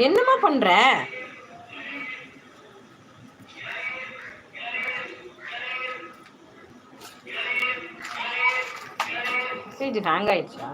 என்னமா பண்ற? Message hang ஆயிடுச்சா?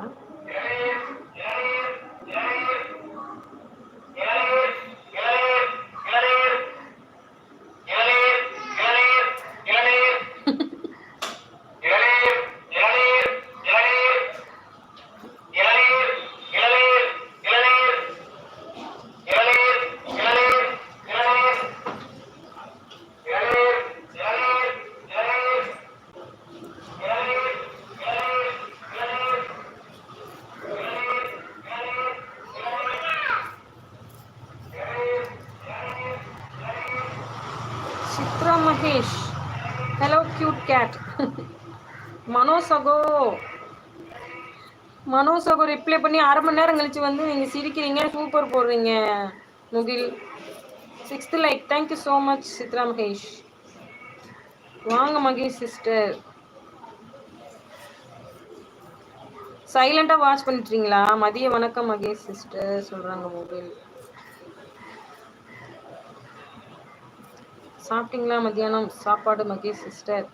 Chitra Mahesh, hello cute cat. மனோசகோ ரிப்ளை பண்ணி 1/2 மணி நேரம் கழிச்சு வந்து நீங்க சிரிக்கிறீங்க, சூப்பர் போடுறீங்க. முகில் 6th like, thank you so much Chitra Mahesh. வாங்க மகேஷ் சிஸ்டர். சைலண்டா வாட்ச் பண்ணிட்டீங்களா? மதிய வணக்கம் மகேஷ் சிஸ்டர் சொல்றாங்க முகில். சாப்பிட்டீங்களா மத்தியானம் சாப்பாடு மகேஷ் சிஸ்டர்?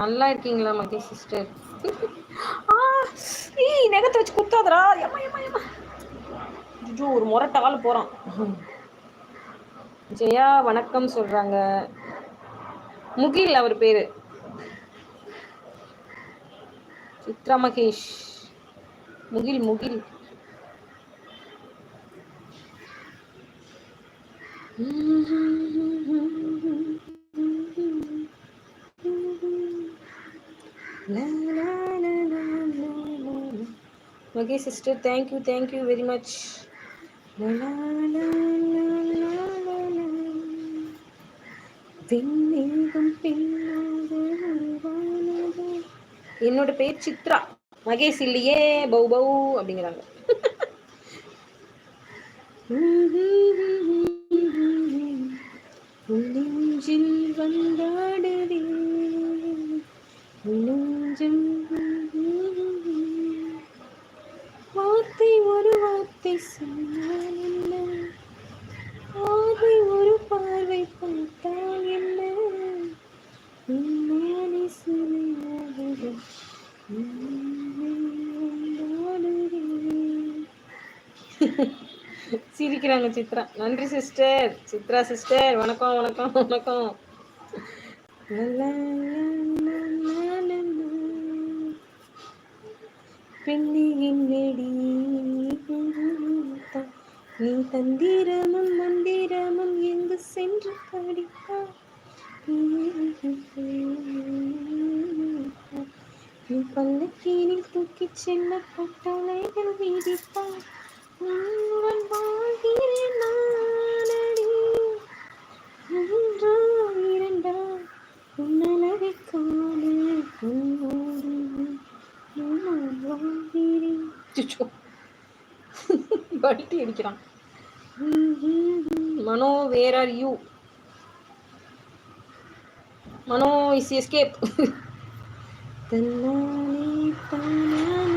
நல்லா இருக்கீங்களா மகேஷ் சிஸ்டர்? நெகத்தை வச்சு குத்தாதரா. ஒரு முரட்டால் போறான். ஜெயா வணக்கம் சொல்றாங்க. முகில் அவர் பேரு. Chitra Mahesh Mugil. Mahesh sister thank you very much. என்னோட பேர் சித்ரா மகேஷ் இல்லையே, பௌ பௌ அப்படிங்கிறாங்க. நெஞ்சில் வந்தாடுதே நெஞ்சம், வார்த்தை ஒரு வார்த்தை சொன்னால் என்ன, பார்வை ஒரு பார்வை பார்த்தால் என்ன, உன்னாலே சிலையாடுதே சிரிக்கிறாங்க சித்ரா. நன்றி சிஸ்டர். சித்ரா சிஸ்டர் வணக்கம். பெண்ணியின் வெடி நீ தந்திரமும் மந்திரமும் எங்கு சென்று படிப்பா, நீ பல்லக்கீனில் தூக்கி செல்ல பட்டளைகள் வீதிப்பா, உன் வாழ்கிறேன் நானடி, ஒன்றா இரண்டா உன்னலவை காண பல்ட்டி அடிக்கிறான். Mano where are you? Mano is escape. தன்னானே தானானே